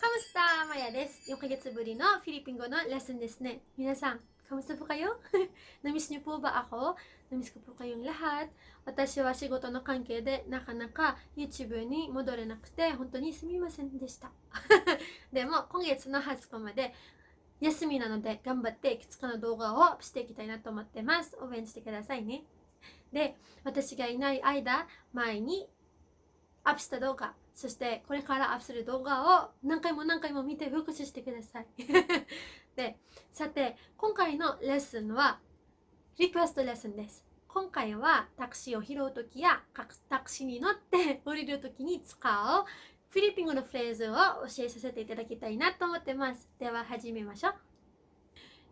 カムスターマヤです。4ヶ月ぶりのフィリピン語のレッスンですね。皆さん、カムスタpo kayo? Namiss niyo po ba ako? Namiss ko po kayong lahat. 私は仕事の関係でなかなか YouTube に戻れなくて本当にすみませんでした。でも今月の20日まで休みなので頑張っていくつかの動画をアップしていきたいなと思ってます。応援してくださいね。で、私がいない間、前にアップした動画、そしてこれからアップする動画を何回も見て復習してください。で、さて、今回のレッスンはリクエストレッスンです。今回はタクシーを拾うときやタクシーに乗って降りるときに使うフィリピン語のフレーズを教えさせていただきたいなと思ってます。では始めましょう。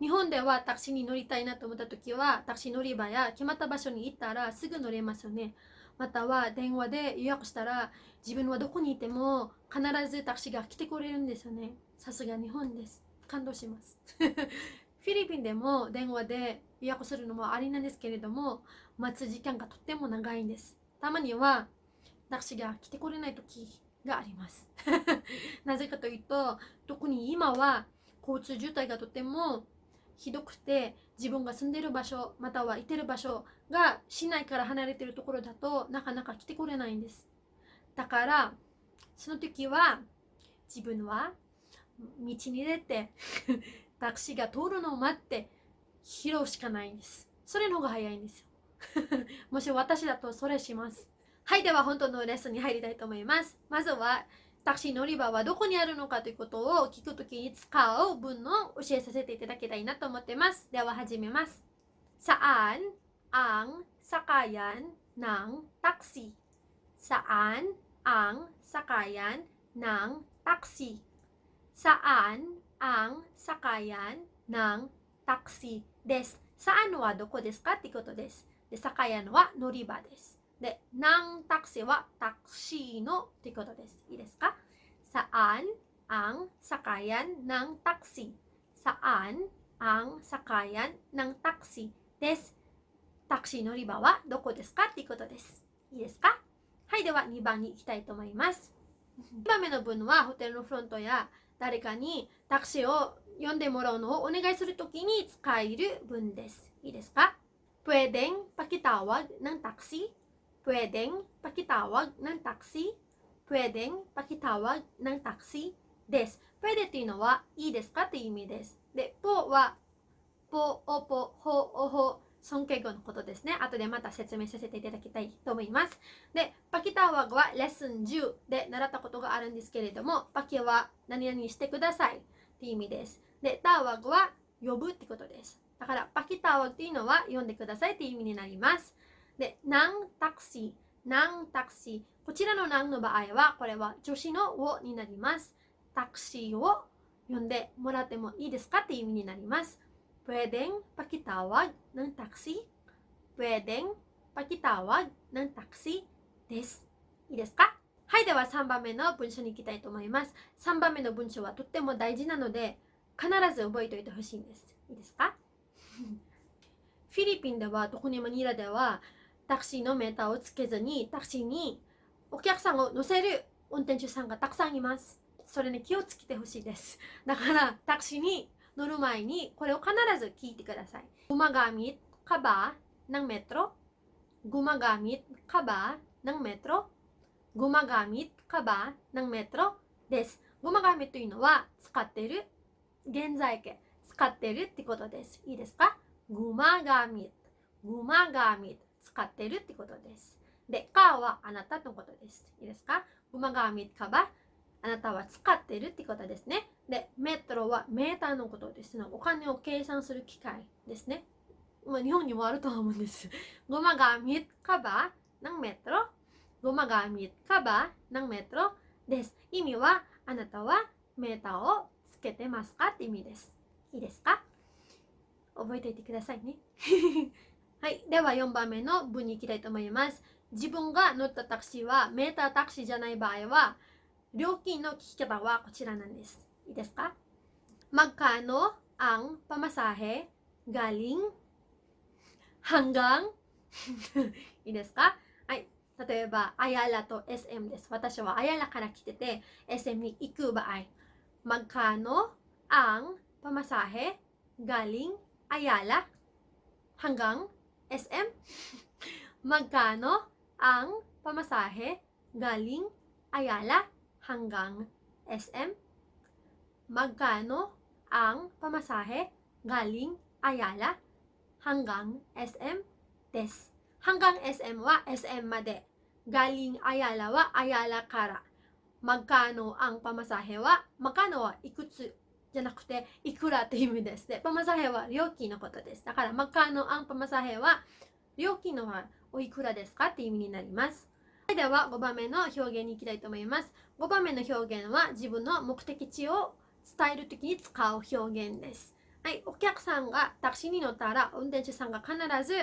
日本ではタクシーに乗りたいなと思ったときはタクシー乗り場や決まった場所に行ったらすぐ乗れますよね。または電話で予約したら自分はどこにいても必ずタクシーが来てくれるんですよね。さすが日本です。感動します。フィリピンでも電話で予約するのもありなんですけれども、待つ時間がとっても長いんです。たまにはタクシーが来てくれない時があります。なぜかというと、特に今は交通渋滞がとてもひどくて、自分が住んでいる場所またはいてる場所が市内から離れているところだとなかなか来てくれないんです。だからその時は自分は道に出てタクシーが通るのを待って拾うしかないんです。それの方が早いんですよ。もし私だとそれします。はい、では本当のレッスンに入りたいと思います。まずはタクシー乗り場はどこにあるのかということを聞くときに使う文を教えさせていただきたいなと思ってます。では始めます。Saan ang sakayan ng taxi? Saan ang sakayan ng taxi? Saan ang sakayan ng taxi です。Saan はどこですかってことです。で、sakayan は乗り場です。で、ng taxi はタクシーのってことです。いいですか？ Saan ang sakayan ng taxi? Saan ang sakayan ng taxi です。タクシー乗り場はどこですかっていうことです。いいですか？はい、では2番に行きたいと思います。2番目の文はホテルのフロントや誰かにタクシーを呼んでもらうのをお願いするときに使える文です。いいですか？ Pwedeng pakitawag ng taxi? Pwedeng pakitawag ng taxi? Pwedeng pakitawag ng taxi? です。Pwede というのはいいですかという意味です。で、po はポ、オポ、ホ、オホ、尊敬語のことですね。後でまた説明させていただきたいと思います。で、パキタワグはレッスン10で習ったことがあるんですけれども、パキは何々してくださいっていう意味です。で、タワグは呼ぶってことです。だから、パキタワグっていうのは呼んでくださいっていう意味になります。で、ナンタクシー、ナンタクシー。こちらのナンの場合は、これは助詞のをになります。タクシーを呼んでもらってもいいですかっていう意味になります。Pwedeng pakitawag ng taxi? Pwedeng pakitawag ng taxi です。いいですか？はい、では3番目の文章に行きたいと思います。3番目の文章はとっても大事なので、必ず覚えておいてほしいんです。いいですか？フィリピンでは、特にマニラでは、タクシーのメーターをつけずに、タクシーにお客さんを乗せる運転手さんがたくさんいます。それに気をつけてほしいです。だから、タクシーに乗る前にこれを必ず聞いてください。Gumagamit ka ba ng metro? Gumagamit ka ba ng metro? Gumagamit ka ba ng metro? です。Gumagamit というのは使っている、現在形、使っているってことです。いいですか？ Gumagamit Gumagamit 使っているってことです。で、かはあなたのことです。いいですか？ Gumagamit ka ba？あなたは使っているってことですね。で、メトロはメーターのことですね。お金を計算する機械ですね。まあ、日本にもあるとは思うんです。Gumagamit ka ba ng metro? Gumagamit ka ba ng metro? です。意味は、あなたはメーターをつけてますかって意味です。いいですか？覚えておいてくださいね。はい。では4番目の文に行きたいと思います。自分が乗ったタクシーはメータータクシーじゃない場合は、料金の聞き方はこちらなんです。いいですか？ Magkano ang pamasahe galing hanggang いいですか？はい。例えば、アヤラと SM です。私はアヤラから来てて、SM に行く場合。magkano ang pamasahe galing Ayala hanggang SM? Magkano ang pamasahe galing Ayala hanggang SM? Magkano ang pamasahe galing Ayala hanggang SM です。hanggang SM は SM まで。galing Ayala は Ayala から。magkano ang pamasahe は magkano はいくつじゃなくていくらという意味です。で、パマサヘは料金のことです。だから、magkano ang pamasahe は料金のはおいくらですかっていう意味になります。それでは5番目の表現に行きたいと思います。5番目の表現は自分の目的地を伝えるときに使う表現です。はい、お客さんがタクシーに乗ったら運転手さんが必ず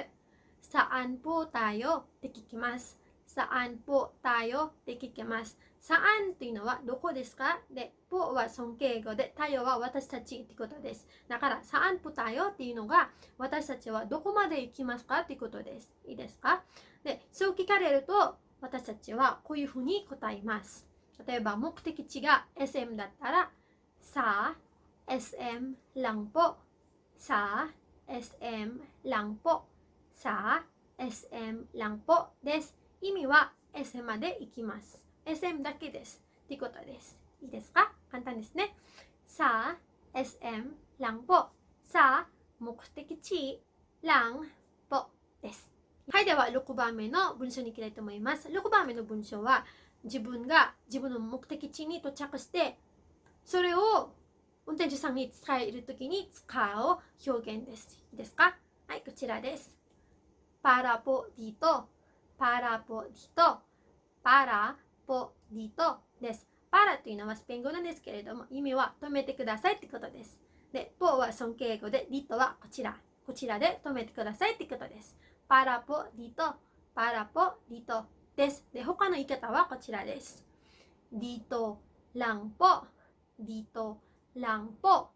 Saan po tayoって聞きます。Saan po tayoって聞きます。Saan というのはどこですかで、po は尊敬語で、tayo は私たちってことです。だから、Saan po tayo っていうのが私たちはどこまで行きますかってことです。いいですかで、そう聞かれると私たちはこういうふうに答えます。例えば、目的地が SM だったら、Sa SM lang po. Sa SM lang po.sa SM ランポです。意味は SM まで行きます。SM だけです。ということです。いいですか簡単ですね。さあ、SM ランポ。さあ、目的地ランポです。はい、では6番目の文章に行きたいと思います。6番目の文章は自分が自分の目的地に到着してそれを運転手さんに伝えるときに使う表現です。いいですかはい、こちらです。para po dito, para po dito, para po dito です。para というのはスペイン語なんですけれども、意味は止めてくださいってことです。で、po は尊敬語で、dito はこちらで止めてくださいってことです。para po dito, para po dito です。で、他の言い方はこちらです。dito lang po, dito lang po,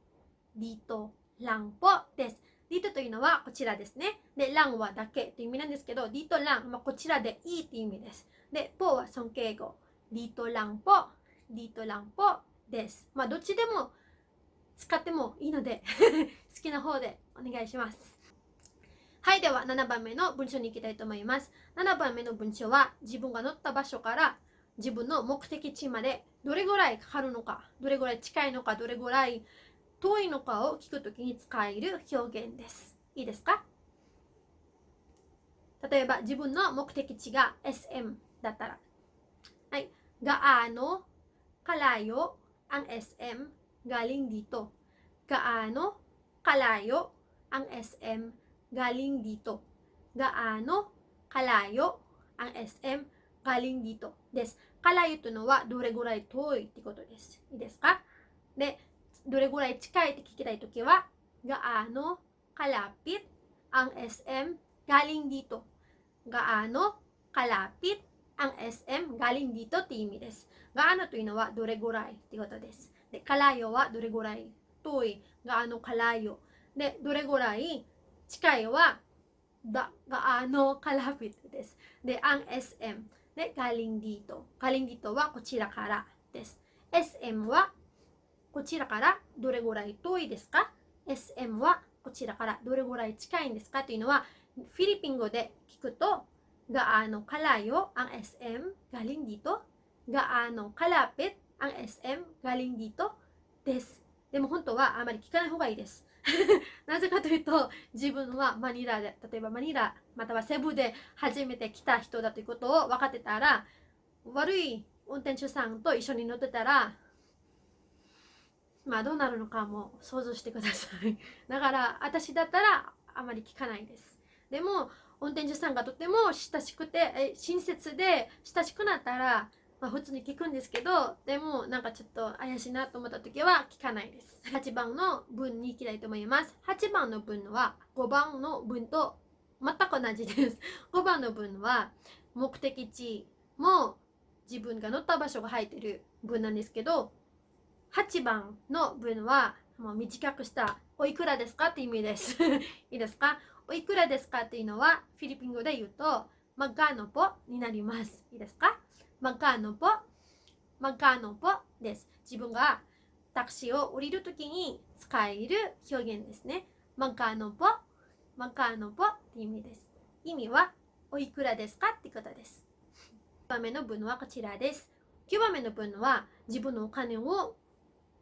dito lang po です。ディートというのはこちらですね。で、ランはだけという意味なんですけど、ディートラン、こちらでいいという意味です。で、ポは尊敬語。ディートランポ、ディートランポです。どっちでも使ってもいいので好きな方でお願いします。はい、では7番目の文章に行きたいと思います。7番目の文章は自分が乗った場所から自分の目的地までどれぐらいかかるのか、どれぐらい近いのか、どれぐらい遠いのかを聞くときに使える表現です。いいですか例えば自分の目的地が SM だったら、はい、gaano kalayo ang SM galing dito? Gaano kalayo ang SM galing dito? Gaano kalayo ang SM galing dito? です。kalayo というのはどれぐらい遠いってことです。いいですかで、どれぐらい近いって聞きたいときは、gaano kalapit ang SM galing dito? Gaano kalapit ang SM galing dito って意味です。gaano というのはどれぐらいってことです。で、kalayo はどれぐらい遠い。gaano kalayo。で、どれぐらい近いはgaano kalapit です。で、ang SM で、galing dito。galing dito はこちらからです。SM はこちらからどれぐらい遠いですか ?SM はこちらからどれぐらい近いんですかというのはフィリピン語で聞くとgaano kalayo ang SM galing dito? Gaano kalapit ang SM galing dito? です。でも本当はあまり聞かない方がいいです。なぜかというと自分はマニラで、例えばマニラまたはセブで初めて来た人だということを分かってたら悪い運転手さんと一緒に乗ってたらどうなるのかも想像してください。だから私だったらあまり聞かないです。でも運転手さんがとても親しくて親切で親しくなったら、普通に聞くんですけど、でもなんかちょっと怪しいなと思った時は聞かないです。8番の文に行きたいと思います。8番の文は5番の文と全く同じです。5番の文は目的地も自分が乗った場所が入ってる文なんですけど、8番の文はもう短くしたおいくらですかって意味です。いいですかおいくらですかっていうのはフィリピン語で言うとmagkano poになります。いいですかmagkano po です。自分がタクシーを降りるときに使える表現ですね。magkano po? magkano po? って意味です。意味はおいくらですかってことです。9番目の文はこちらです。9番目の文は自分のお金を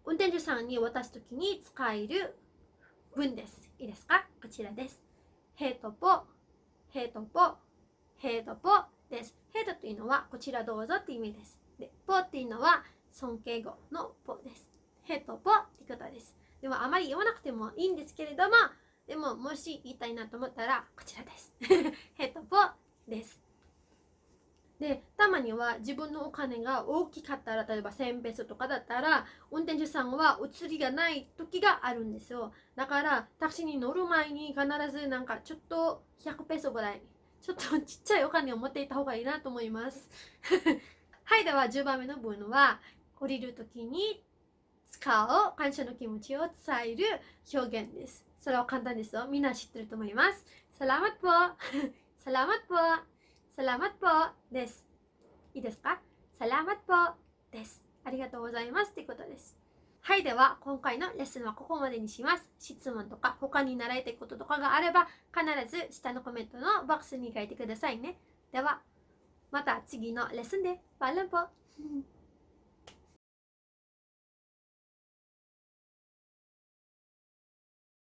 運転手さんに渡すときに使える文です。いいですか？こちらです。ヘイトポ、ヘイトポ、ヘイトポです。ヘイトというのはこちらどうぞって意味です。で、ポっていうのは尊敬語のポです。ヘイトポってことです。でもあまり言わなくてもいいんですけれども、でももし言いたいなと思ったらこちらです。ヘイトポです。で、たまには自分のお金が大きかったら、例えば1000ペソとかだったら、運転手さんはお釣りがない時があるんですよ。だから、タクシーに乗る前に必ずなんかちょっと100ペソぐらい、ちょっとちっちゃいお金を持っていた方がいいなと思います。はい、では10番目の文は、降りる時に使う感謝の気持ちを伝える表現です。それは簡単ですよ。みんな知ってると思います。Salamat po! Salamat po! Salamat po! です。いいですか？ Salamat po! です。ありがとうございますってことです。はい、では今回のレッスンはここまでにします。質問とか他に習いたいこととかがあれば必ず下のコメントのボックスに書いてくださいね。ではまた次のレッスンで。Paalam po!